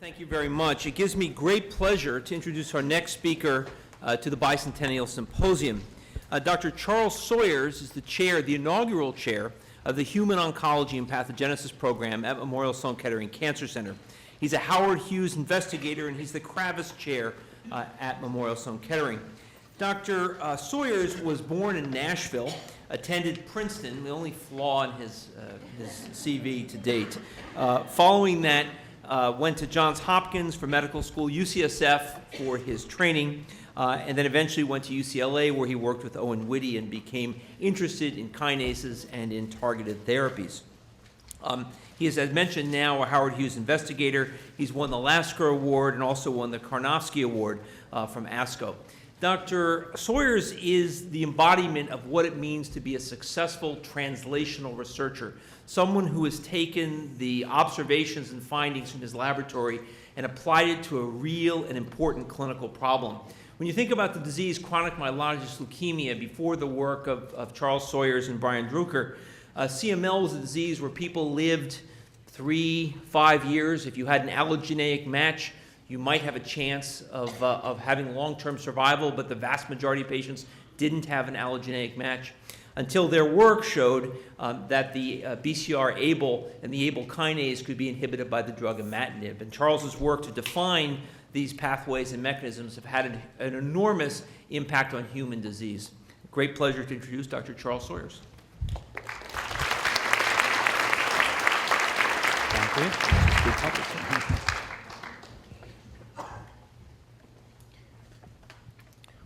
Thank you very much. It gives me great pleasure to introduce our next speaker to the Bicentennial Symposium. Dr. Charles Sawyers is the chair, the inaugural chair of the Human Oncology and Pathogenesis Program at Memorial Sloan Kettering Cancer Center. He's a Howard Hughes investigator, and he's the Kravis chair at Memorial Sloan Kettering. Dr. Sawyers was born in Nashville, attended Princeton, the only flaw in his CV to date. Following that, went to Johns Hopkins for medical school, UCSF for his training, and then eventually went to UCLA where he worked with Owen Whitty and became interested in kinases and in targeted therapies. He is, as mentioned, now a Howard Hughes investigator. He's won the Lasker Award and also won the Karnofsky Award from ASCO. Dr. Sawyers is the embodiment of what it means to be a successful translational researcher, someone who has taken the observations and findings from his laboratory and applied it to a real and important clinical problem. When you think about the disease chronic myelogenous leukemia before the work of Charles Sawyers and Brian Drucker, CML was a disease where people lived 3-5 years. If you had an allogeneic match, you might have a chance of having long-term survival, but the vast majority of patients didn't have an allogeneic match until their work showed that the BCR-ABL and the ABL kinase could be inhibited by the drug imatinib. And Charles's work to define these pathways and mechanisms have had an enormous impact on human disease. Great pleasure to introduce Dr. Charles Sawyers. Thank you.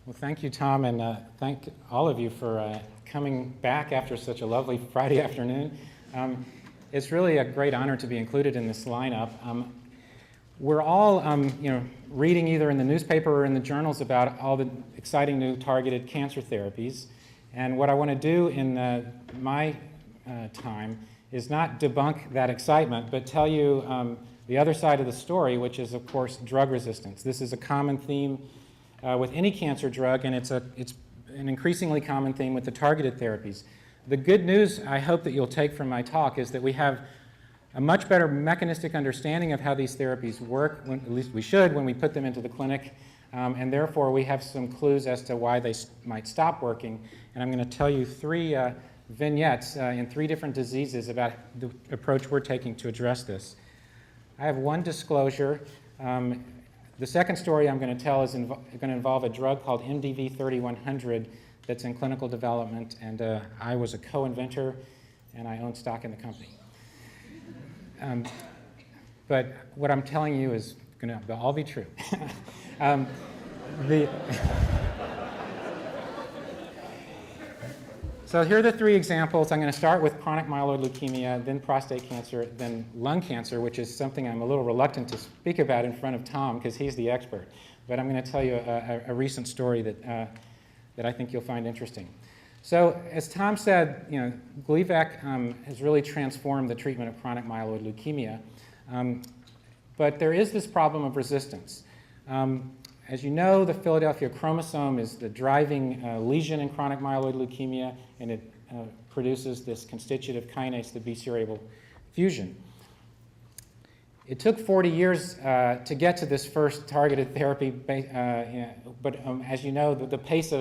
Well, thank you, Tom, and thank all of you for coming back after such a lovely Friday afternoon. It's really a great honor to be included in this lineup. We're all, reading either in the newspaper or in the journals about all the exciting new targeted cancer therapies. And what I want to do in my time is not debunk that excitement, but tell you the other side of the story, which is, of course, drug resistance. This is a common theme with any cancer drug, and it's an increasingly common theme with the targeted therapies. The good news I hope that you'll take from my talk is that we have a much better mechanistic understanding of how these therapies work, at least we should, when we put them into the clinic, and therefore we have some clues as to why they might stop working. And I'm going to tell you three vignettes in 3 different diseases about the approach we're taking to address this. I have one disclosure. The second story I'm going to tell is going to involve a drug called MDV-3100 that's in clinical development, and I was a co-inventor, and I own stock in the company. But what I'm telling you is going to all be true. So here are the 3 examples. I'm going to start with chronic myeloid leukemia, then prostate cancer, then lung cancer, which is something I'm a little reluctant to speak about in front of Tom because he's the expert. But I'm going to tell you a recent story that I think you'll find interesting. So as Tom said, Gleevec has really transformed the treatment of chronic myeloid leukemia. But there is this problem of resistance. As you know, the Philadelphia chromosome is the driving lesion in chronic myeloid leukemia, and it produces this constitutive kinase, the BCR-ABL fusion. It took 40 years to get to this first targeted therapy, but as you know, the pace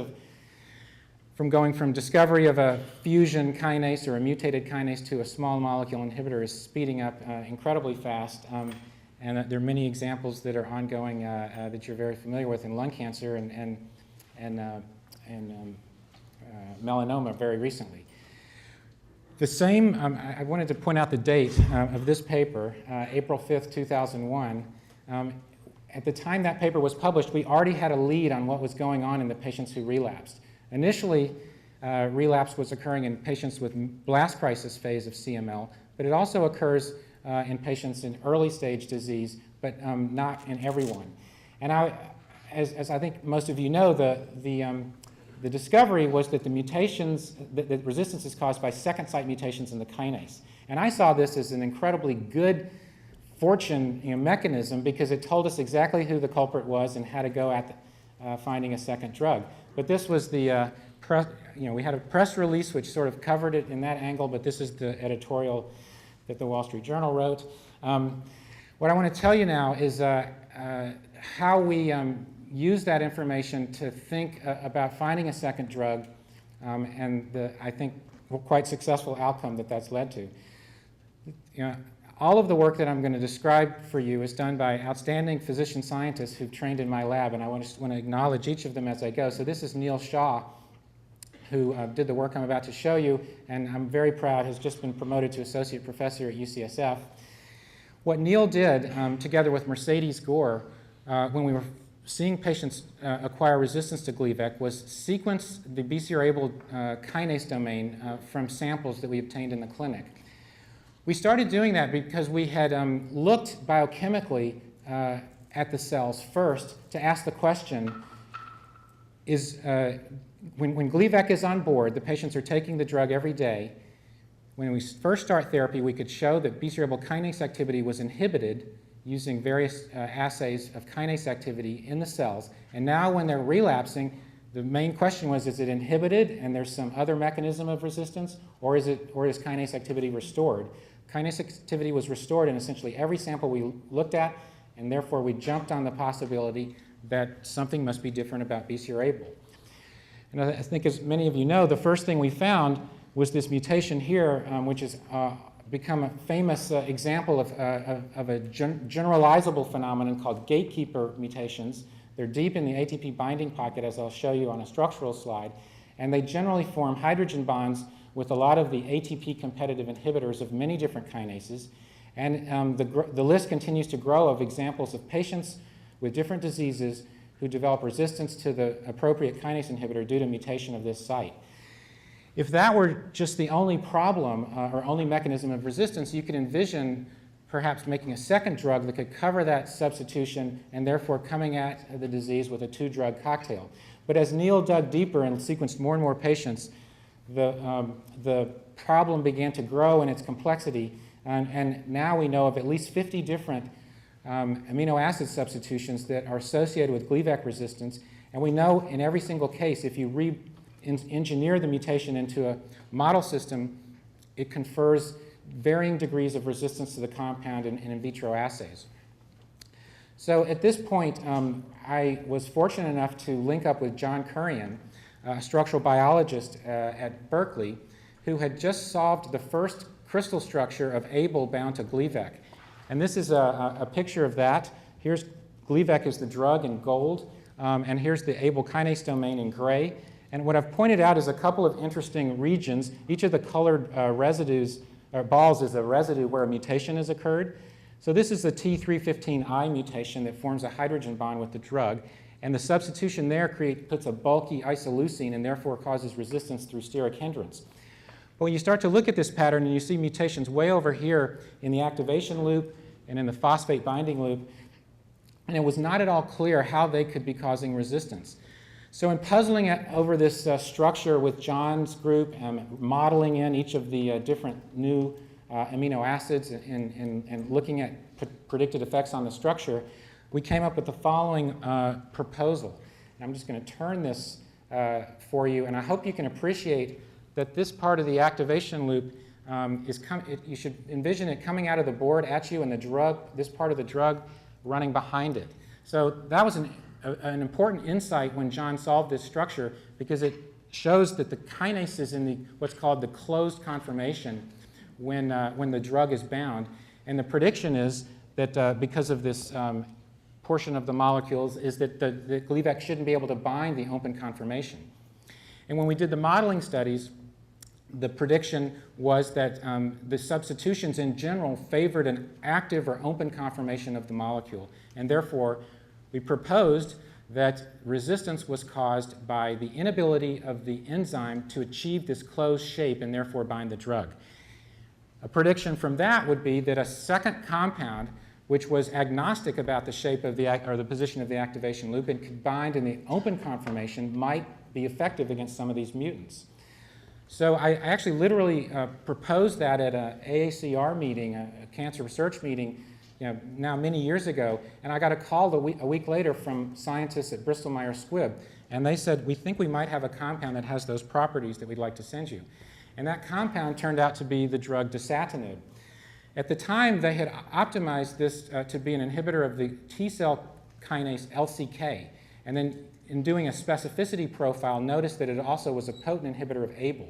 from going from discovery of a fusion kinase or a mutated kinase to a small molecule inhibitor is speeding up incredibly fast. And there are many examples that are ongoing that you're very familiar with in lung cancer and melanoma very recently. The same, I wanted to point out the date of this paper, April 5th, 2001. At the time that paper was published, we already had a lead on what was going on in the patients who relapsed. Initially, relapse was occurring in patients with blast crisis phase of CML, but it also occurs in patients in early stage disease, but not in everyone. And as I think most of you know, the discovery was that the mutations, that resistance is caused by second site mutations in the kinase. And I saw this as an incredibly good fortune mechanism because it told us exactly who the culprit was and how to go at finding a second drug. But this was the we had a press release which sort of covered it in that angle, but this is the editorial that the Wall Street Journal wrote. What I want to tell you now is how we use that information to think about finding a second drug and I think, quite successful outcome that that's led to. You know, all of the work that I'm going to describe for you is done by outstanding physician scientists who've trained in my lab, and I want to acknowledge each of them as I go. So this is Neal Shaw, who did the work I'm about to show you, and I'm very proud, has just been promoted to associate professor at UCSF. What Neal did, together with Mercedes Gore, when we were seeing patients acquire resistance to Gleevec, was sequence the BCR-ABL kinase domain from samples that we obtained in the clinic. We started doing that because we had looked biochemically at the cells first to ask the question, when Gleevec is on board, the patients are taking the drug every day. When we first start therapy, we could show that BCR-ABL kinase activity was inhibited using various assays of kinase activity in the cells. And now when they're relapsing, the main question was, is it inhibited and there's some other mechanism of resistance, or is kinase activity restored? Kinase activity was restored in essentially every sample we looked at, and therefore we jumped on the possibility that something must be different about BCR-ABL. And I think, as many of you know, the first thing we found was this mutation here, which has become a famous example of a generalizable phenomenon called gatekeeper mutations. They're deep in the ATP binding pocket, as I'll show you on a structural slide, and they generally form hydrogen bonds with a lot of the ATP competitive inhibitors of many different kinases. And the list continues to grow of examples of patients with different diseases who develop resistance to the appropriate kinase inhibitor due to mutation of this site. If that were just the only problem or only mechanism of resistance, you could envision perhaps making a second drug that could cover that substitution and therefore coming at the disease with a two-drug cocktail. But as Neal dug deeper and sequenced more and more patients, the problem began to grow in its complexity, and now we know of at least 50 different amino acid substitutions that are associated with Gleevec resistance, and we know in every single case, if you engineer the mutation into a model system, it confers varying degrees of resistance to the compound in vitro assays. So at this point, I was fortunate enough to link up with John Currian, a structural biologist at Berkeley, who had just solved the first crystal structure of ABL bound to Gleevec. And this is a picture of that. Here's Gleevec is the drug in gold, and here's the ABL kinase domain in gray. And what I've pointed out is a couple of interesting regions. Each of the colored residues, or balls, is a residue where a mutation has occurred. So this is the T315I mutation that forms a hydrogen bond with the drug. And the substitution there puts a bulky isoleucine and therefore causes resistance through steric hindrance. But when you start to look at this pattern and you see mutations way over here in the activation loop and in the phosphate binding loop, and it was not at all clear how they could be causing resistance. So in puzzling over this structure with John's group, modeling in each of the different new amino acids and looking at predicted effects on the structure, we came up with the following proposal. And I'm just going to turn this for you, and I hope you can appreciate that this part of the activation loop you should envision it coming out of the board at you and this part of the drug running behind it. So that was an important insight when John solved this structure, because it shows that the kinase is in what's called the closed conformation when the drug is bound. And the prediction is that because of this portion of the molecules is that the Gleevec shouldn't be able to bind the open conformation. And when we did the modeling studies, the prediction was that the substitutions in general favored an active or open conformation of the molecule. And therefore, we proposed that resistance was caused by the inability of the enzyme to achieve this closed shape and therefore bind the drug. A prediction from that would be that a second compound, which was agnostic about the shape of the position of the activation loop and could bind in the open conformation, might be effective against some of these mutants. So I actually literally proposed that at an AACR meeting, a cancer research meeting, now many years ago, and I got a call a week later from scientists at Bristol Myers Squibb, and they said, we think we might have a compound that has those properties that we'd like to send you. And that compound turned out to be the drug dasatinib. At the time, they had optimized this to be an inhibitor of the T-cell kinase LCK, and then in doing a specificity profile, noticed that it also was a potent inhibitor of ABL.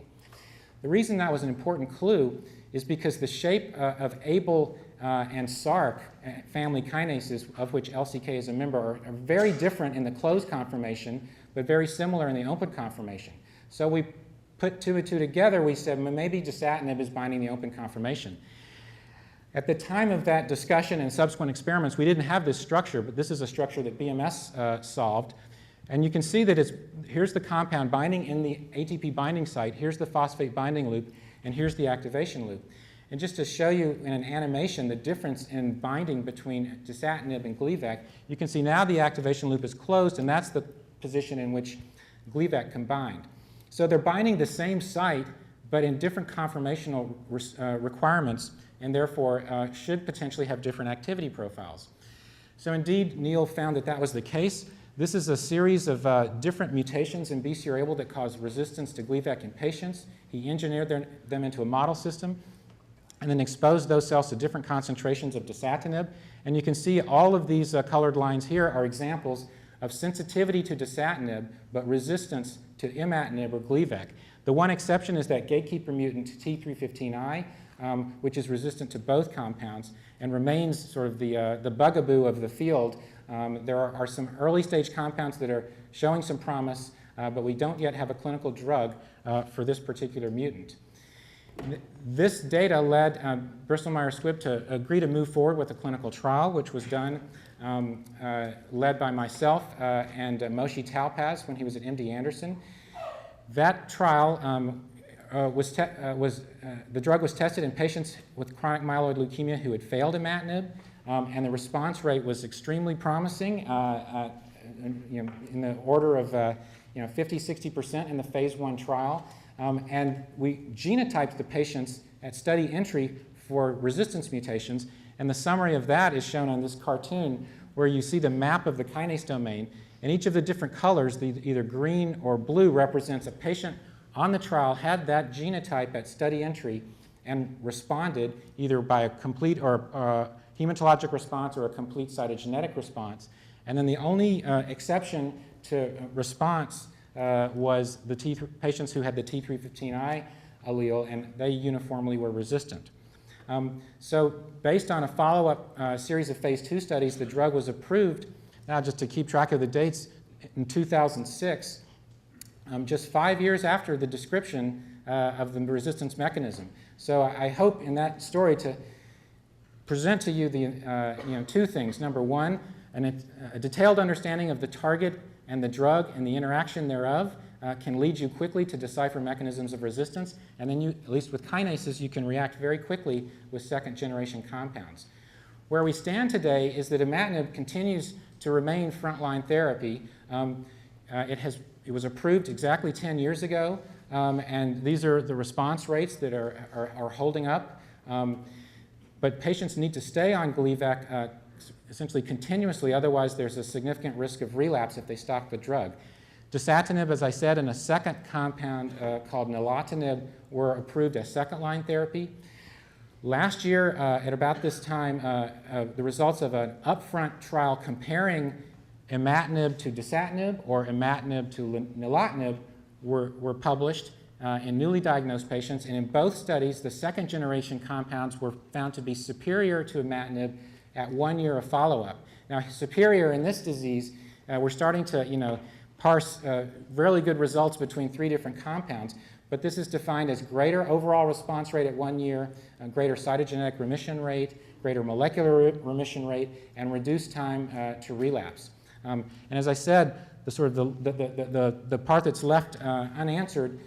The reason that was an important clue is because the shape of ABL and SARC family kinases, of which LCK is a member, are very different in the closed conformation, but very similar in the open conformation. So we put two and two together. We said, well, maybe dasatinib is binding the open conformation. At the time of that discussion and subsequent experiments, we didn't have this structure, but this is a structure that BMS solved. And you can see that here's the compound binding in the ATP binding site, here's the phosphate binding loop, and here's the activation loop. And just to show you in an animation the difference in binding between dasatinib and Gleevec, you can see now the activation loop is closed, and that's the position in which Gleevec combined. So they're binding the same site, but in different conformational requirements, and therefore should potentially have different activity profiles. So indeed, Neal found that that was the case. This is a series of different mutations in BCR-ABL that cause resistance to Gleevec in patients. He engineered them into a model system and then exposed those cells to different concentrations of dasatinib. And you can see all of these colored lines here are examples of sensitivity to dasatinib, but resistance to imatinib or Gleevec. The one exception is that gatekeeper mutant T315I, which is resistant to both compounds and remains sort of the bugaboo of the field. There are some early stage compounds that are showing some promise, but we don't yet have a clinical drug for this particular mutant. This data led Bristol Myers Squibb to agree to move forward with a clinical trial, which was done led by myself and Moshe Talpaz when he was at MD Anderson. That trial the drug was tested in patients with chronic myeloid leukemia who had failed imatinib, and the response rate was extremely promising, in the order of 50–60% in the phase 1 trial. And we genotyped the patients at study entry for resistance mutations, and the summary of that is shown on this cartoon, where you see the map of the kinase domain, and each of the different colors, either green or blue, represents a patient on the trial had that genotype at study entry and responded either by a complete or hematologic response or a complete cytogenetic response. And then the only exception to response was the patients who had the T315I allele, and they uniformly were resistant. So based on a follow-up series of phase 2 studies, the drug was approved, now just to keep track of the dates, in 2006, just 5 years after the description of the resistance mechanism. So I hope in that story to present to you the two things. Number one, a detailed understanding of the target and the drug and the interaction thereof can lead you quickly to decipher mechanisms of resistance, and then you, at least with kinases, you can react very quickly with second-generation compounds. Where we stand today is that imatinib continues to remain frontline therapy. It was approved exactly 10 years ago, and these are the response rates that are holding up. But patients need to stay on Gleevec essentially continuously, otherwise there's a significant risk of relapse if they stop the drug. Dasatinib, as I said, and a second compound called nilotinib were approved as second-line therapy. Last year, at about this time, the results of an upfront trial comparing imatinib to dasatinib or imatinib to nilotinib were published in newly diagnosed patients, and in both studies, the second-generation compounds were found to be superior to imatinib at 1 year of follow-up. Now, superior in this disease, we're starting to, parse really good results between 3 different compounds, but this is defined as greater overall response rate at 1 year, greater cytogenetic remission rate, greater molecular remission rate, and reduced time to relapse. And as I said, the part that's left unanswered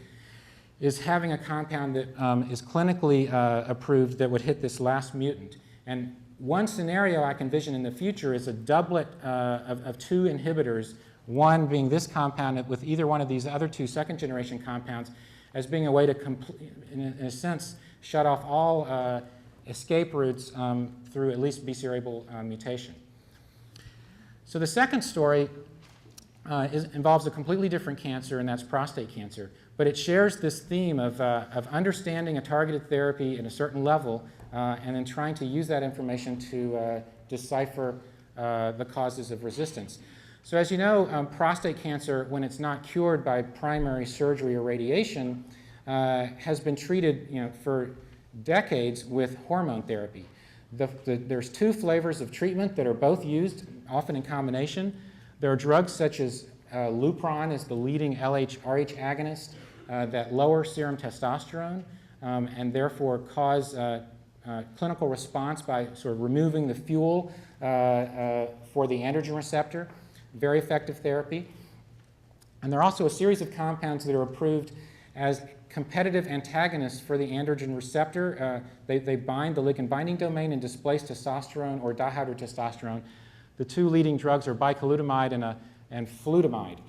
is having a compound that is clinically approved that would hit this last mutant. And one scenario I can envision in the future is a doublet of 2 inhibitors, one being this compound with either one of these other 2 second-generation compounds, as being a way to, in a sense, shut off all escape routes through at least BCR-ABL mutation. So the second story involves a completely different cancer, and that's prostate cancer. But it shares this theme of understanding a targeted therapy at a certain level and then trying to use that information to decipher the causes of resistance. So as you know, prostate cancer, when it's not cured by primary surgery or radiation, has been treated for decades with hormone therapy. There's two flavors of treatment that are both used, often in combination. There are drugs such as Lupron is the leading LH-RH agonist that lower serum testosterone and therefore cause clinical response by sort of removing the fuel for the androgen receptor. Very effective therapy. And there are also a series of compounds that are approved as competitive antagonists for the androgen receptor. They bind the ligand binding domain and displace testosterone or dihydrotestosterone. The two leading drugs are bicalutamide and flutamide.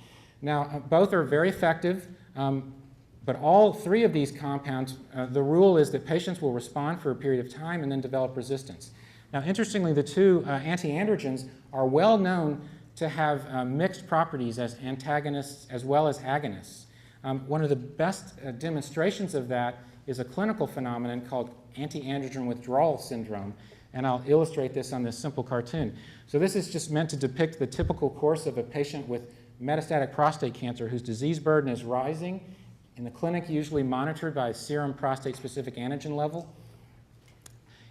Now, both are very effective, but all three of these compounds, the rule is that patients will respond for a period of time and then develop resistance. Now, interestingly, the two anti-androgens are well known to have mixed properties as antagonists as well as agonists. One of the best demonstrations of that is a clinical phenomenon called anti-androgen withdrawal syndrome, and I'll illustrate this on this simple cartoon. So this is just meant to depict the typical course of a patient with metastatic prostate cancer whose disease burden is rising, in the clinic usually monitored by serum prostate-specific antigen level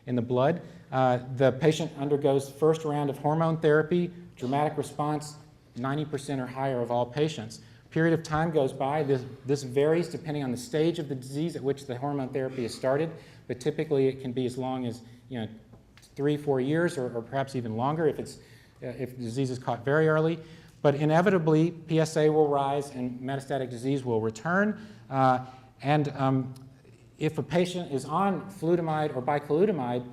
in the blood. The patient undergoes first round of hormone therapy, dramatic response, 90% or higher of all patients. Period of time goes by. This varies depending on the stage of the disease at which the hormone therapy is started, but typically it can be as long as 3-4 years or perhaps even longer if the disease is caught very early. But inevitably, PSA will rise and metastatic disease will return. If a patient is on flutamide or bicalutamide,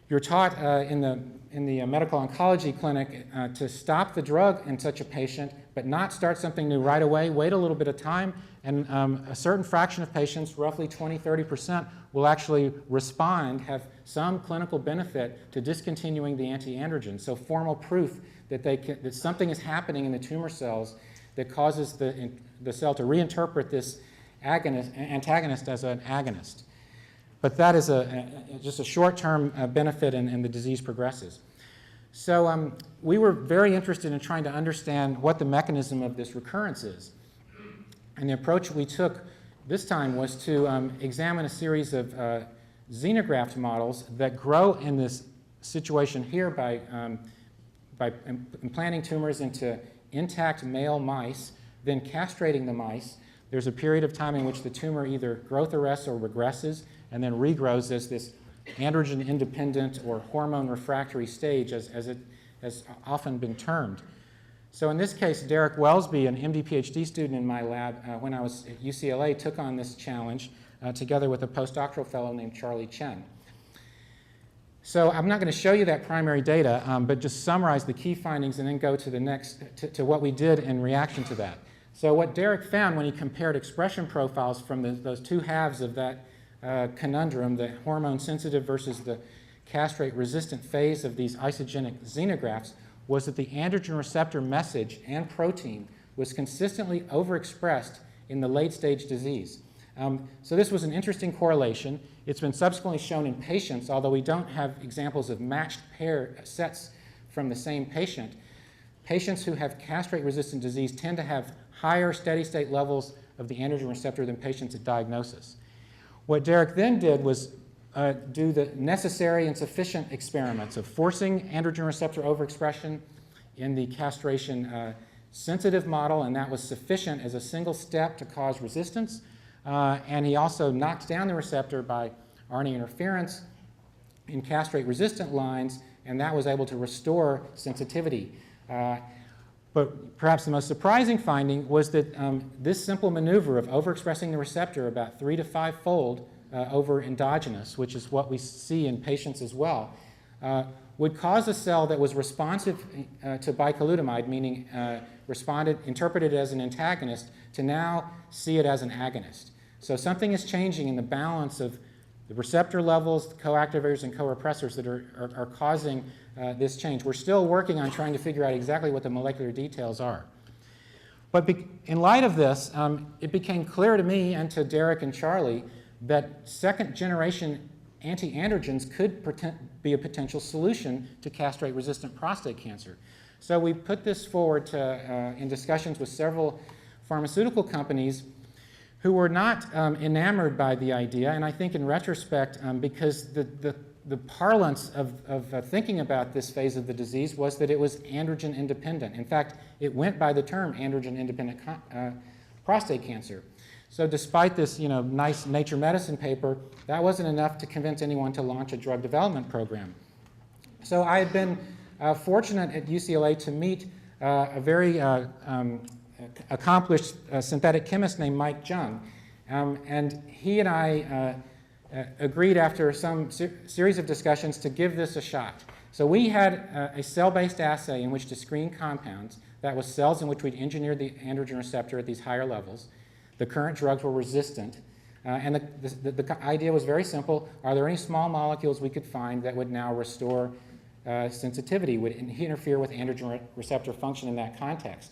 you're taught in the medical oncology clinic to stop the drug in such a patient, but not start something new right away, wait a little bit of time, and a certain fraction of patients, roughly 20-30%, will actually respond, have some clinical benefit to discontinuing the anti-androgen. So formal proof that something is happening in the tumor cells that causes the cell to reinterpret this antagonist as an agonist. But that is just a short-term benefit, and the disease progresses. So we were very interested in trying to understand what the mechanism of this recurrence is. And the approach we took this time was to examine a series of xenograft models that grow in this situation here by implanting tumors into intact male mice, then castrating the mice. There's a period of time in which the tumor either growth arrests or regresses, and then regrows as this androgen-independent or hormone-refractory stage, as it has often been termed. So in this case, Derek Welsby, an MD PhD student in my lab when I was at UCLA, took on this challenge together with a postdoctoral fellow named Charlie Chen. So I'm not going to show you that primary data, but just summarize the key findings and then go to the next, to what we did in reaction to that. So what Derek found when he compared expression profiles from those two halves of that conundrum, the hormone-sensitive versus the castrate-resistant phase of these isogenic xenografts, was that the androgen receptor message and protein was consistently overexpressed in the late-stage disease. So this was an interesting correlation. It's been subsequently shown in patients, although we don't have examples of matched pair sets from the same patient. Patients who have castrate-resistant disease tend to have higher steady-state levels of the androgen receptor than patients at diagnosis. What Derek then did was do the necessary and sufficient experiments of forcing androgen receptor overexpression in the castration-sensitive model, and that was sufficient as a single step to cause resistance. And he also knocked down the receptor by RNA interference in castrate-resistant lines, and that was able to restore sensitivity. But perhaps the most surprising finding was that this simple maneuver of overexpressing the receptor about 3 to 5-fold over endogenous, which is what we see in patients as well, would cause a cell that was responsive to bicalutamide, meaning interpreted as an antagonist, to now see it as an agonist. So something is changing in the balance of the receptor levels, the co-activators and co-repressors that are causing this change. We're still working on trying to figure out exactly what the molecular details are. But in light of this, it became clear to me and to Derek and Charlie that second-generation anti-androgens could be a potential solution to castrate-resistant prostate cancer. So we put this forward in discussions with several pharmaceutical companies who were not enamored by the idea, and I think in retrospect, because the parlance of thinking about this phase of the disease was that it was androgen independent. In fact, it went by the term androgen independent prostate cancer. So despite this nice Nature Medicine paper, that wasn't enough to convince anyone to launch a drug development program. So I had been fortunate at UCLA to meet a very accomplished synthetic chemist named Mike Jung. And he and I agreed after some series of discussions to give this a shot. So we had a cell-based assay in which to screen compounds. That was cells in which we'd engineered the androgen receptor at these higher levels. The current drugs were resistant. And the idea was very simple. Are there any small molecules we could find that would now restore sensitivity, would interfere with androgen receptor function in that context?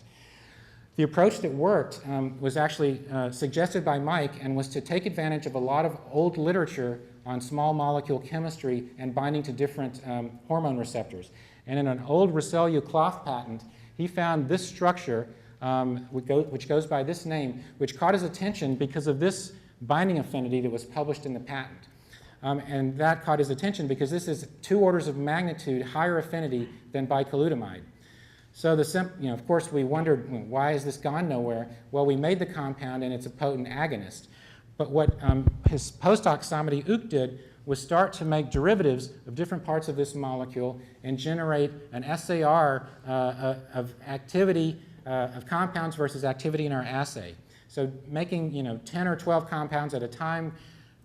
The approach that worked was actually suggested by Mike and was to take advantage of a lot of old literature on small molecule chemistry and binding to different hormone receptors. And in an old Rosselló cloth patent, he found this structure, which goes by this name, which caught his attention because of this binding affinity that was published in the patent. And that caught his attention because this is 2 orders of magnitude higher affinity than bicalutamide. So of course, we wondered, why has this gone nowhere? Well, we made the compound, and it's a potent agonist. But what his postdoc, Samadi Ook, did was start to make derivatives of different parts of this molecule and generate an SAR of activity of compounds versus activity in our assay. So making 10 or 12 compounds at a time,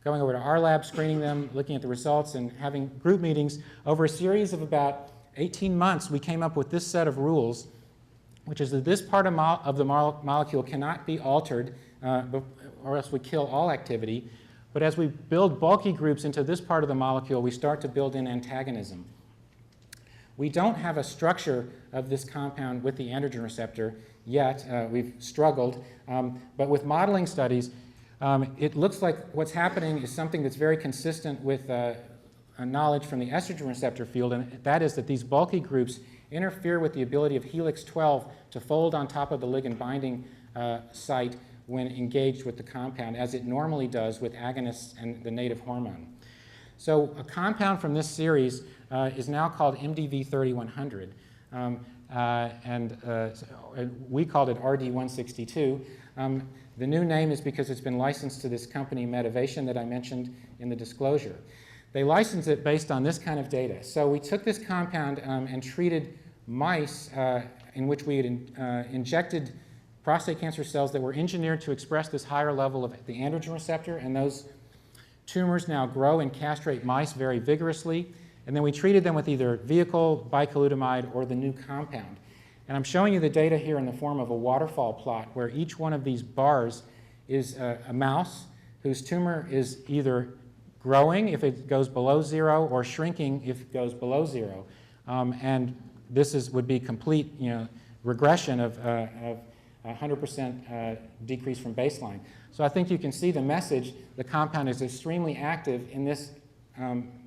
going over to our lab, screening them, looking at the results, and having group meetings over a series of about 18 months, we came up with this set of rules, which is that this part of the molecule cannot be altered or else we kill all activity. But as we build bulky groups into this part of the molecule, we start to build in antagonism. We don't have a structure of this compound with the androgen receptor yet. We've struggled. But with modeling studies, it looks like what's happening is something that's very consistent with knowledge from the estrogen receptor field, and that is that these bulky groups interfere with the ability of helix 12 to fold on top of the ligand binding site when engaged with the compound, as it normally does with agonists and the native hormone. So a compound from this series is now called MDV3100, and we called it RD162. The new name is because it's been licensed to this company, Medivation, that I mentioned in the disclosure. They licensed it based on this kind of data. So we took this compound and treated mice in which we had injected prostate cancer cells that were engineered to express this higher level of the androgen receptor, and those tumors now grow and castrate mice very vigorously. And then we treated them with either vehicle, bicalutamide, or the new compound. And I'm showing you the data here in the form of a waterfall plot where each one of these bars is a mouse whose tumor is either growing if it goes below 0 or shrinking if it goes below 0. And this would be complete regression of 100% decrease from baseline. So I think you can see the message. The compound is extremely active in this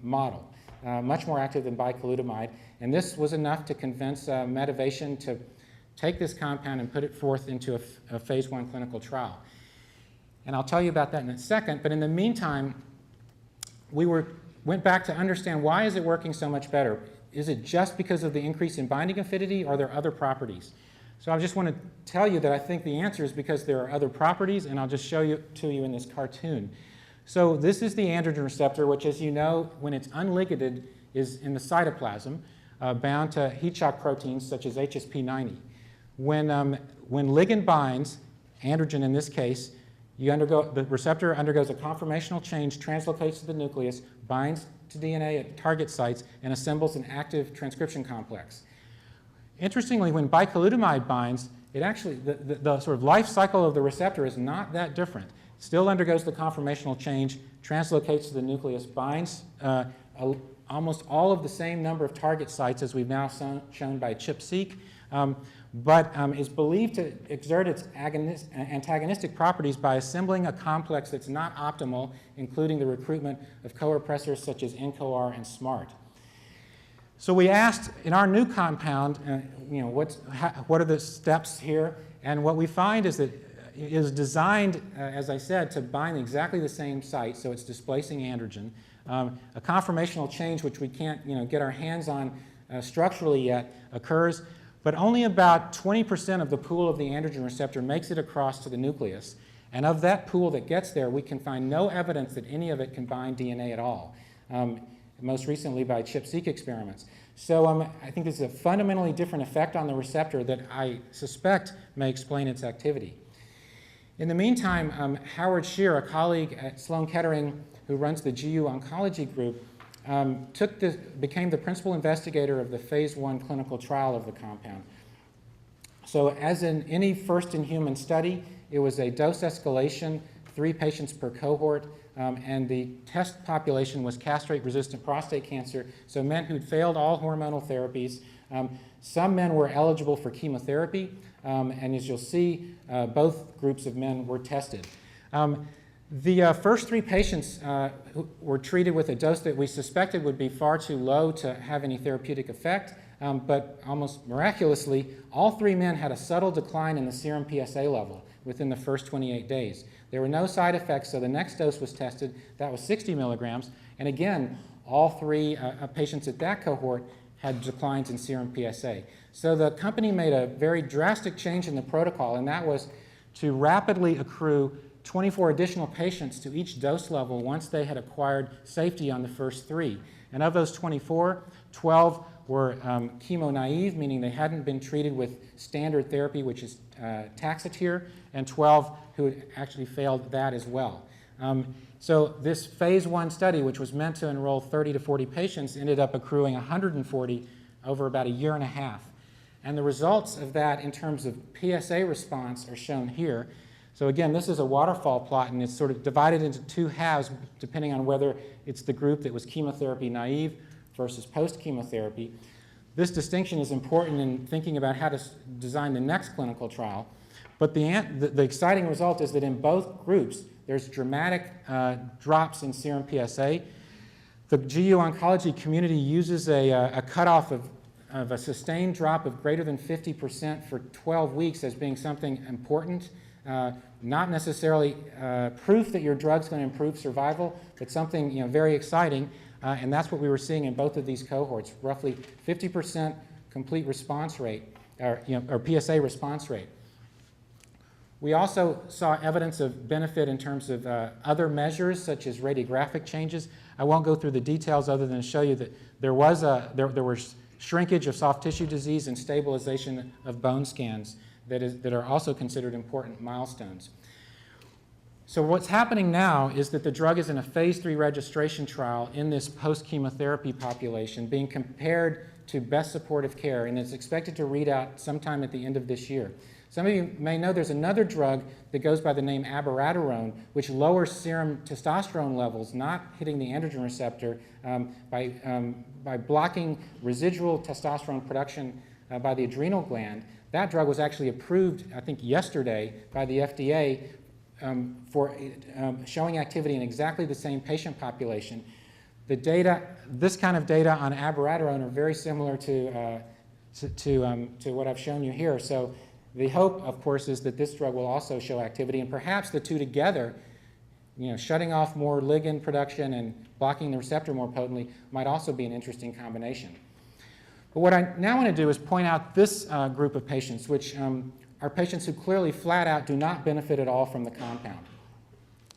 model, much more active than bicalutamide. And this was enough to convince Medivation to take this compound and put it forth into a phase 1 clinical trial. And I'll tell you about that in a second. But in the meantime, we went back to understand, why is it working so much better? Is it just because of the increase in binding affinity, or are there other properties? So I just want to tell you that I think the answer is because there are other properties, and I'll just show you to you in this cartoon. So this is the androgen receptor, which, as you know, when it's unligated, is in the cytoplasm, bound to heat shock proteins such as HSP90. When ligand binds, androgen in this case, the receptor undergoes a conformational change, translocates to the nucleus, binds to DNA at target sites, and assembles an active transcription complex. Interestingly, when bicalutamide binds, it actually, the sort of life cycle of the receptor is not that different. Still undergoes the conformational change, translocates to the nucleus, binds almost all of the same number of target sites as we've now shown by ChIP-seq, but is believed to exert its antagonistic properties by assembling a complex that's not optimal, including the recruitment of co-repressors such as NCOR and SMART. So we asked in our new compound, what are the steps here? And what we find is that it is designed, as I said, to bind exactly the same site, so it's displacing androgen. A conformational change, which we can't get our hands on structurally yet, occurs, but only about 20% of the pool of the androgen receptor makes it across to the nucleus. And of that pool that gets there, we can find no evidence that any of it can bind DNA at all, most recently by ChIP-seq experiments. So I think this is a fundamentally different effect on the receptor that I suspect may explain its activity. In the meantime, Howard Shear, a colleague at Sloan Kettering who runs the GU oncology group, became the principal investigator of the phase 1 clinical trial of the compound. So as in any first-in-human study, it was a dose escalation, 3 patients per cohort, and the test population was castrate-resistant prostate cancer, so men who'd failed all hormonal therapies. Some men were eligible for chemotherapy, and as you'll see, both groups of men were tested. The first 3 patients were treated with a dose that we suspected would be far too low to have any therapeutic effect, but almost miraculously, all 3 men had a subtle decline in the serum PSA level within the first 28 days. There were no side effects, so the next dose was tested. That was 60 milligrams, and again, all 3 patients at that cohort had declines in serum PSA. So the company made a very drastic change in the protocol, and that was to rapidly accrue 24 additional patients to each dose level once they had acquired safety on the first 3. And of those 24, 12 were chemo-naive, meaning they hadn't been treated with standard therapy, which is Taxotere, and 12 who had actually failed that as well. So this phase 1 study, which was meant to enroll 30 to 40 patients, ended up accruing 140 over about a year and a half. And the results of that in terms of PSA response are shown here. So again, this is a waterfall plot, and it's sort of divided into 2 halves depending on whether it's the group that was chemotherapy naive versus post-chemotherapy. This distinction is important in thinking about how to design the next clinical trial. But the exciting result is that in both groups, there's dramatic drops in serum PSA. The GU oncology community uses a cutoff of a sustained drop of greater than 50% for 12 weeks as being something important. Not necessarily proof that your drug's going to improve survival, but something very exciting, and that's what we were seeing in both of these cohorts, roughly 50% complete response rate, or PSA response rate. We also saw evidence of benefit in terms of other measures, such as radiographic changes. I won't go through the details other than show you that there was shrinkage of soft tissue disease and stabilization of bone scans that are also considered important milestones. So what's happening now is that the drug is in a phase 3 registration trial in this post-chemotherapy population being compared to best supportive care, and it's expected to read out sometime at the end of this year. Some of you may know there's another drug that goes by the name abiraterone, which lowers serum testosterone levels, not hitting the androgen receptor, by blocking residual testosterone production by the adrenal gland. That drug was actually approved, I think, yesterday by the FDA for showing activity in exactly the same patient population. The data, this kind of data on abiraterone are very similar to what I've shown you here. So the hope, of course, is that this drug will also show activity, and perhaps the two together, shutting off more ligand production and blocking the receptor more potently, might also be an interesting combination. But what I now want to do is point out this group of patients, which are patients who clearly flat out do not benefit at all from the compound.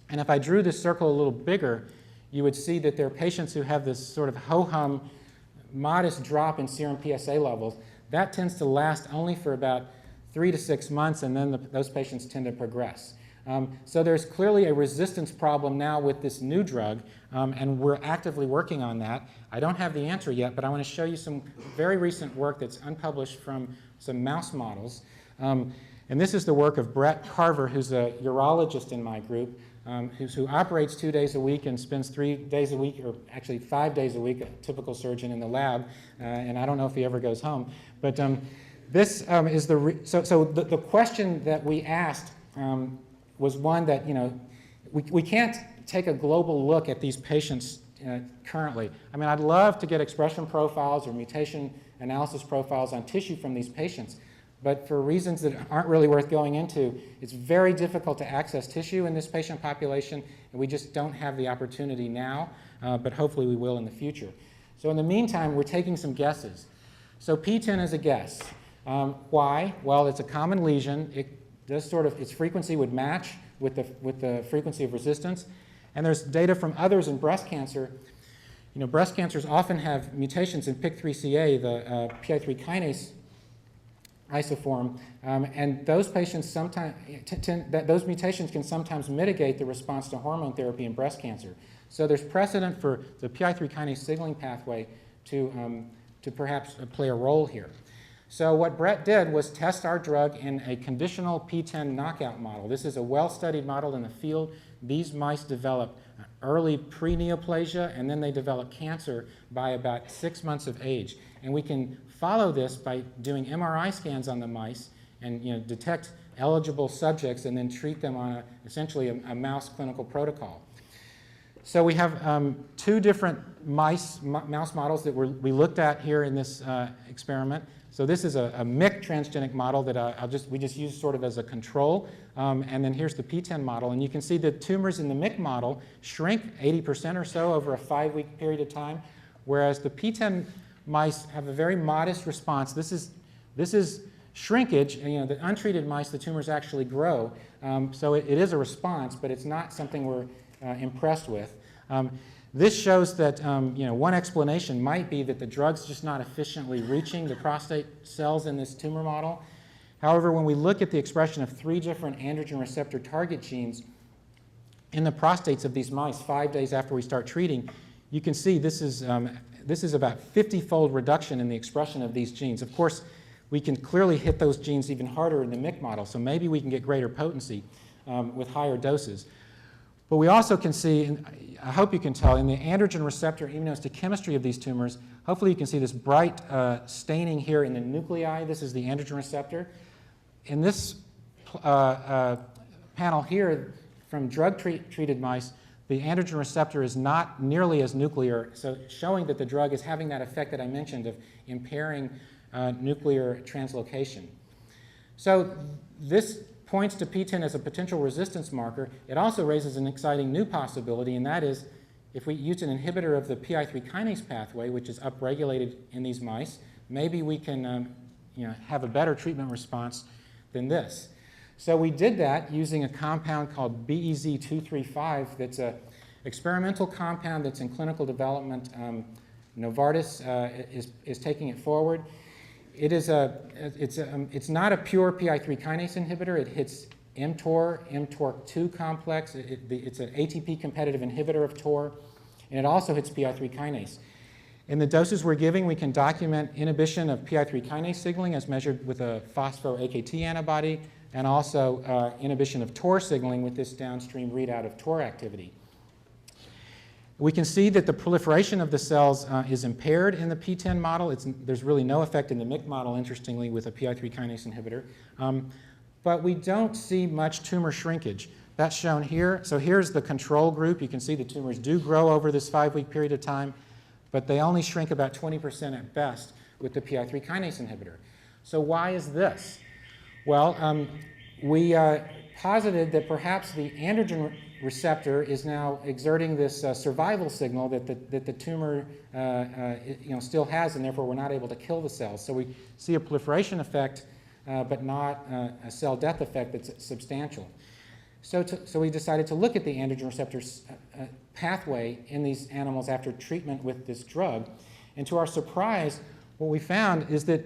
And if I drew this circle a little bigger, you would see that there are patients who have this sort of ho-hum, modest drop in serum PSA levels. That tends to last only for about 3 to 6 months, and then those patients tend to progress. So there's clearly a resistance problem now with this new drug, and we're actively working on that. I don't have the answer yet, but I want to show you some very recent work that's unpublished from some mouse models. And this is the work of Brett Carver, who's a urologist in my group, who operates 2 days a week and spends 3 days a week, or actually 5 days a week, a typical surgeon in the lab, and I don't know if he ever goes home. But This is the question that we asked was one that, we can't take a global look at these patients currently. I mean, I'd love to get expression profiles or mutation analysis profiles on tissue from these patients, but for reasons that aren't really worth going into, it's very difficult to access tissue in this patient population, and we just don't have the opportunity now, but hopefully we will in the future. So in the meantime, we're taking some guesses. So P10 is a guess. Why? Well, it's a common lesion. It does its frequency would match with the frequency of resistance. And there's data from others in breast cancer. Breast cancers often have mutations in PIK3CA, the PI3 kinase isoform, and those patients those mutations can sometimes mitigate the response to hormone therapy in breast cancer. So there's precedent for the PI3 kinase signaling pathway to perhaps play a role here. So what Brett did was test our drug in a conditional P10 knockout model. This is a well-studied model in the field. These mice develop early pre-neoplasia, and then they develop cancer by about 6 months of age. And we can follow this by doing MRI scans on the mice and detect eligible subjects and then treat them on essentially a mouse clinical protocol. So we have two different mouse models that we looked at here in this experiment. So this is a MYC transgenic model that we just use sort of as a control. And then here's the P10 model. And you can see the tumors in the MYC model shrink 80% or so over a 5-week period of time, whereas the P10 mice have a very modest response. This is shrinkage. And, the untreated mice, the tumors actually grow. So it is a response, but it's not something we're impressed with. This shows that one explanation might be that the drug's just not efficiently reaching the prostate cells in this tumor model. However, when we look at the expression of 3 different androgen receptor target genes in the prostates of these mice 5 days after we start treating, you can see this is about 50-fold reduction in the expression of these genes. Of course, we can clearly hit those genes even harder in the MYC model, so maybe we can get greater potency with higher doses. But we also can see, and I hope you can tell, in the androgen receptor immunohistochemistry of these tumors, hopefully you can see this bright staining here in the nuclei. This is the androgen receptor. In this panel here from drug-treated mice, the androgen receptor is not nearly as nuclear, so showing that the drug is having that effect that I mentioned of impairing nuclear translocation. So this points to P10 as a potential resistance marker. It also raises an exciting new possibility, and that is if we use an inhibitor of the PI3 kinase pathway, which is upregulated in these mice, maybe we can have a better treatment response than this. So we did that using a compound called BEZ235 that's an experimental compound that's in clinical development. Novartis is taking it forward. It's not a pure PI3 kinase inhibitor. It hits mTOR, mTORC2 complex. It's an ATP competitive inhibitor of TOR, and it also hits PI3 kinase. In the doses we're giving, we can document inhibition of PI3 kinase signaling as measured with a phospho-AKT antibody, and also inhibition of TOR signaling with this downstream readout of TOR activity. We can see that the proliferation of the cells is impaired in the P10 model. There's really no effect in the MYC model, interestingly, with a PI3 kinase inhibitor. But we don't see much tumor shrinkage. That's shown here. So here's the control group. You can see the tumors do grow over this 5-week period of time, but they only shrink about 20% at best with the PI3 kinase inhibitor. So why is this? Well, we posited that perhaps the androgen receptor is now exerting this survival signal that the tumor still has, and therefore we're not able to kill the cells. So we see a proliferation effect, but not a cell death effect that's substantial. So we decided to look at the androgen receptor pathway in these animals after treatment with this drug. And to our surprise, what we found is that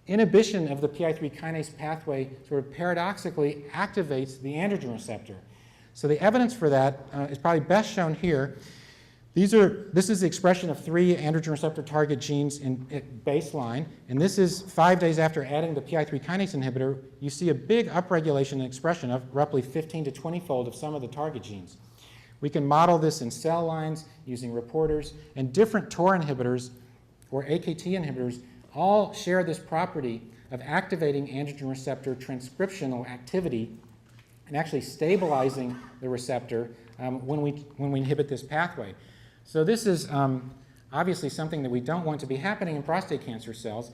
inhibition of the PI3 kinase pathway sort of paradoxically activates the androgen receptor. So the evidence for that is probably best shown here. This is the expression of 3 androgen receptor target genes at baseline, and this is 5 days after adding the PI3 kinase inhibitor. You see a big upregulation in expression of roughly 15 to 20-fold of some of the target genes. We can model this in cell lines using reporters, and different TOR inhibitors or AKT inhibitors all share this property of activating androgen receptor transcriptional activity and actually stabilizing the receptor when we inhibit this pathway. So this is obviously something that we don't want to be happening in prostate cancer cells.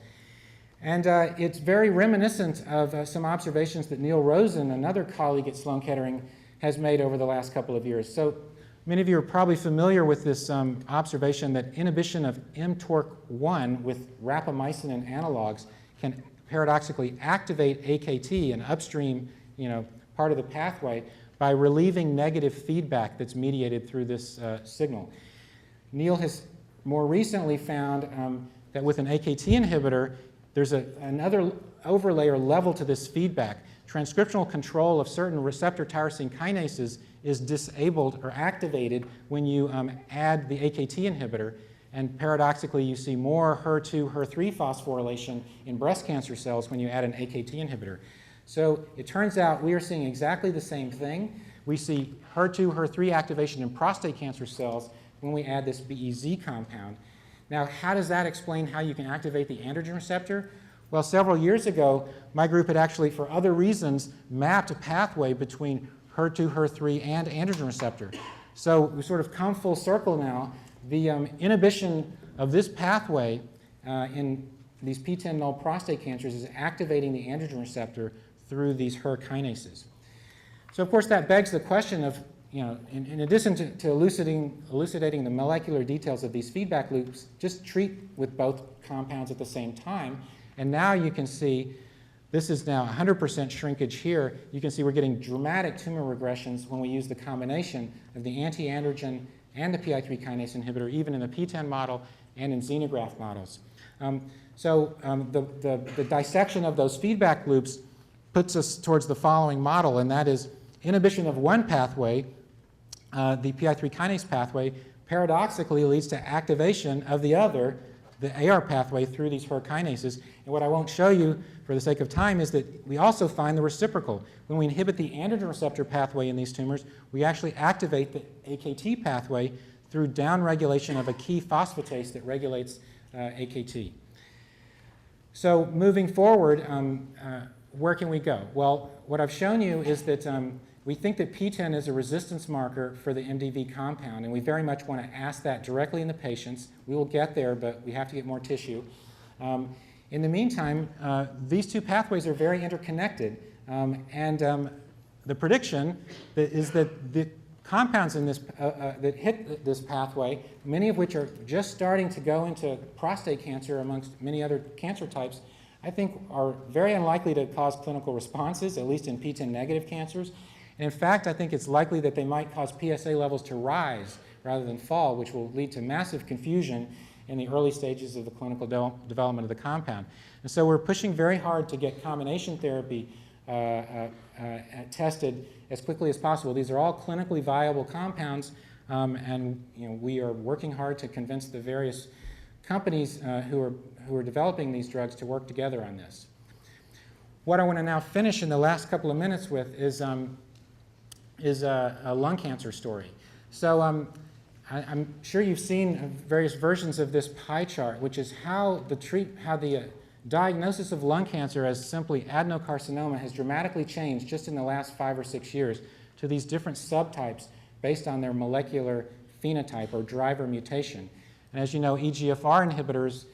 And it's very reminiscent of some observations that Neal Rosen, another colleague at Sloan Kettering, has made over the last couple of years. So many of you are probably familiar with this observation that inhibition of mTORC1 with rapamycin and analogs can paradoxically activate AKT, an upstream part of the pathway, by relieving negative feedback that's mediated through this signal. Neal has more recently found that with an AKT inhibitor, there's another overlay or level to this feedback. Transcriptional control of certain receptor tyrosine kinases is disabled or activated when you add the AKT inhibitor. And paradoxically, you see more HER2, HER3 phosphorylation in breast cancer cells when you add an AKT inhibitor. So it turns out we are seeing exactly the same thing. We see HER2, HER3 activation in prostate cancer cells when we add this BEZ compound. Now, how does that explain how you can activate the androgen receptor? Well, several years ago, my group had actually, for other reasons, mapped a pathway between HER2, HER3, and androgen receptor. So we sort of come full circle now. The inhibition of this pathway in these PTEN null prostate cancers is activating the androgen receptor through these HER kinases. So of course that begs the question of, in addition to elucidating the molecular details of these feedback loops, just treat with both compounds at the same time. And now you can see this is now 100% shrinkage here. You can see we're getting dramatic tumor regressions when we use the combination of the anti-androgen and the PI3 kinase inhibitor, even in the PTEN model and in xenograft models. The dissection of those feedback loops puts us towards the following model, and that is inhibition of one pathway, the PI3 kinase pathway, paradoxically leads to activation of the other, the AR pathway, through these HER kinases. And what I won't show you for the sake of time is that we also find the reciprocal. When we inhibit the androgen receptor pathway in these tumors, we actually activate the AKT pathway through downregulation of a key phosphatase that regulates AKT. So moving forward, where can we go? Well, what I've shown you is that we think that PTEN is a resistance marker for the MDV compound, and we very much want to ask that directly in the patients. We will get there, but we have to get more tissue. In the meantime, these two pathways are very interconnected, and the prediction is that the compounds in this, that hit this pathway, many of which are just starting to go into prostate cancer amongst many other cancer types, I think are very unlikely to cause clinical responses, at least in PTEN negative cancers. And in fact, I think it's likely that they might cause PSA levels to rise rather than fall, which will lead to massive confusion in the early stages of the clinical development of the compound. And so we're pushing very hard to get combination therapy tested as quickly as possible. These are all clinically viable compounds, and we are working hard to convince the various companies who are developing these drugs to work together on this. What I want to now finish in the last couple of minutes with is a lung cancer story. So I'm sure you've seen various versions of this pie chart, which is how the diagnosis of lung cancer as simply adenocarcinoma has dramatically changed just in the last 5 or 6 years to these different subtypes based on their molecular phenotype or driver mutation. And as you know, EGFR inhibitors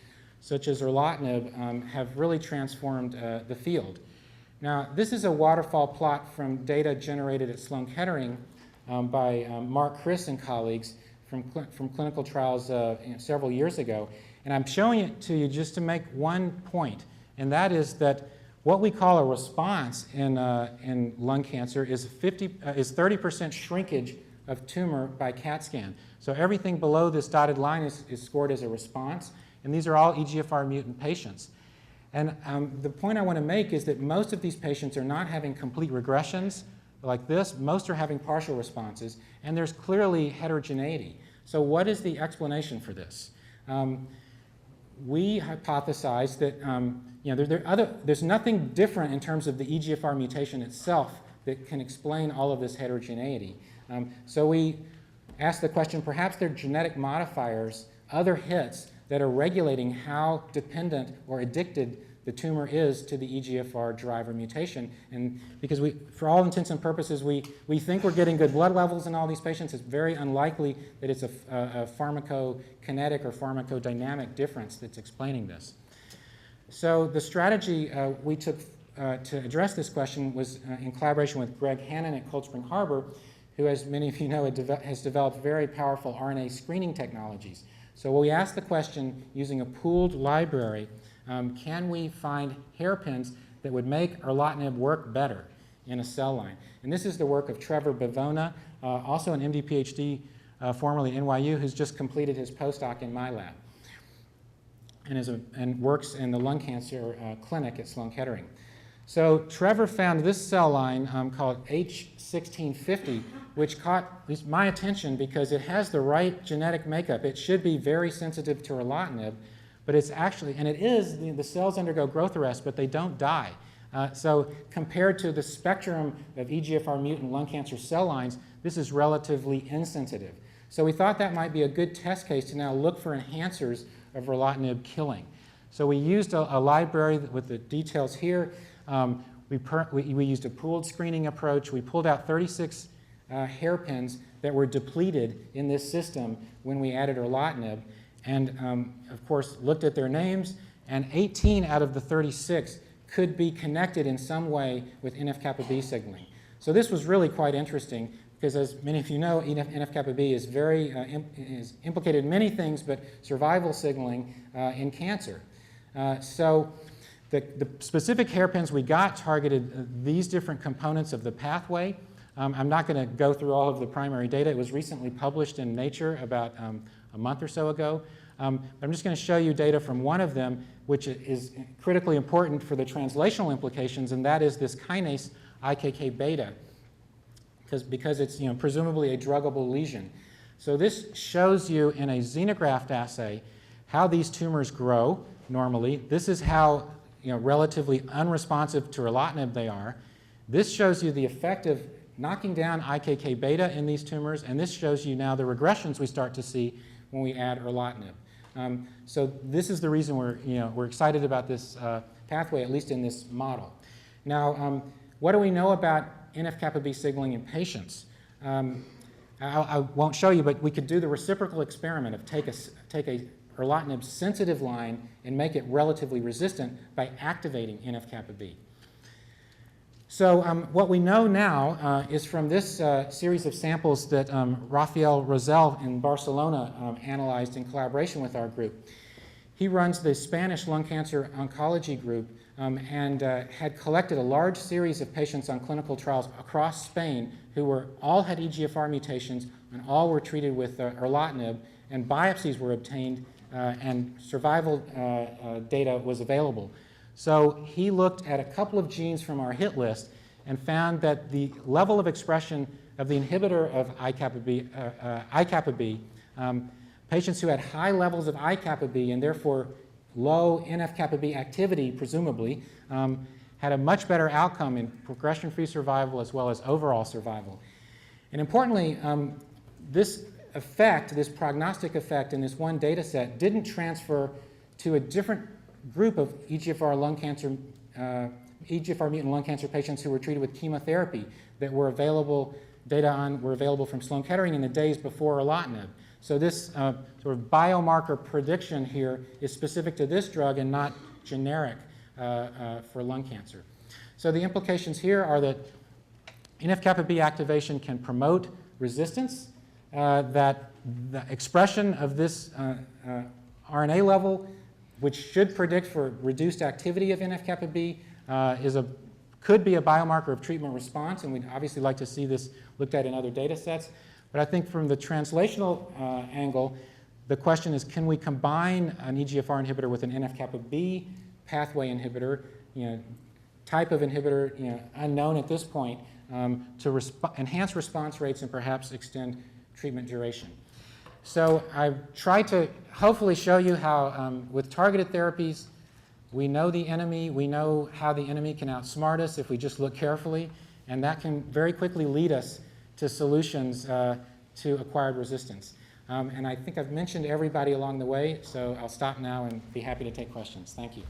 such as erlotinib have really transformed the field. Now, this is a waterfall plot from data generated at Sloan Kettering by Mark Criss and colleagues from clinical trials several years ago. And I'm showing it to you just to make one point, and that is that what we call a response in lung cancer is 30% shrinkage of tumor by CAT scan. So everything below this dotted line is scored as a response, and these are all EGFR mutant patients. And the point I want to make is that most of these patients are not having complete regressions like this. Most are having partial responses, and there's clearly heterogeneity. So what is the explanation for this? We hypothesize that there's nothing different in terms of the EGFR mutation itself that can explain all of this heterogeneity. So we ask the question, perhaps there are genetic modifiers, other hits, that are regulating how dependent or addicted the tumor is to the EGFR driver mutation. And because for all intents and purposes, we think we're getting good blood levels in all these patients, it's very unlikely that it's a pharmacokinetic or pharmacodynamic difference that's explaining this. So the strategy we took to address this question was in collaboration with Greg Hannon at Cold Spring Harbor, who, as many of you know, has developed very powerful RNA screening technologies. So we asked the question using a pooled library, can we find hairpins that would make erlotinib work better in a cell line? And this is the work of Trevor Bavona, also an MD PhD, formerly NYU, who's just completed his postdoc in my lab and works in the lung cancer clinic at Sloan Kettering. So Trevor found this cell line called H1650, which caught at least my attention because it has the right genetic makeup. It should be very sensitive to erlotinib, but it's actually, and it is, the cells undergo growth arrest, but they don't die. So compared to the spectrum of EGFR mutant lung cancer cell lines, this is relatively insensitive. So we thought that might be a good test case to now look for enhancers of erlotinib killing. So we used a library with the details here. We used a pooled screening approach. We pulled out 36 hairpins that were depleted in this system when we added erlotinib, and of course looked at their names, and 18 out of the 36 could be connected in some way with NF-kappa B signaling. So this was really quite interesting because, as many of you know, NF-kappa B is is implicated in many things, but survival signaling in cancer. So the specific hairpins we got targeted these different components of the pathway. I'm not going to go through all of the primary data. It was recently published in Nature about a month or so ago. I'm just going to show you data from one of them, which is critically important for the translational implications, and that is this kinase IKK beta, because it's presumably a druggable lesion. So this shows you in a xenograft assay how these tumors grow normally. This is how relatively unresponsive to erlotinib they are. This shows you the effect of knocking down IKK beta in these tumors, and this shows you now the regressions we start to see when we add erlotinib. So this is the reason we're excited about this pathway, at least in this model. Now, what do we know about NF-kappa B signaling in patients? I won't show you, but we could do the reciprocal experiment of take a erlotinib sensitive line and make it relatively resistant by activating NF-kappa B. So what we know now is from this series of samples that Rafael Rosell in Barcelona analyzed in collaboration with our group. He runs the Spanish lung cancer oncology group and had collected a large series of patients on clinical trials across Spain who all had EGFR mutations and all were treated with erlotinib, and biopsies were obtained and survival data was available. So he looked at a couple of genes from our hit list and found that the level of expression of the inhibitor of IKkappa B, patients who had high levels of IKkappa B and therefore low NF-kappa B activity, presumably, had a much better outcome in progression-free survival as well as overall survival. And importantly, this effect, this prognostic effect in this one data set didn't transfer to a different group of EGFR mutant lung cancer patients who were treated with chemotherapy that were available, were available from Sloan Kettering in the days before erlotinib. So this sort of biomarker prediction here is specific to this drug and not generic for lung cancer. So the implications here are that NF-kappa B activation can promote resistance, that the expression of this RNA level, which should predict for reduced activity of NF-kappa B, could be a biomarker of treatment response, and we'd obviously like to see this looked at in other data sets. But I think from the translational angle, the question is, can we combine an EGFR inhibitor with an NF-kappa B pathway inhibitor, type of inhibitor, unknown at this point, to enhance response rates and perhaps extend treatment duration. So I've tried to hopefully show you how with targeted therapies, we know the enemy, we know how the enemy can outsmart us if we just look carefully, and that can very quickly lead us to solutions to acquired resistance. And I think I've mentioned everybody along the way, so I'll stop now and be happy to take questions. Thank you.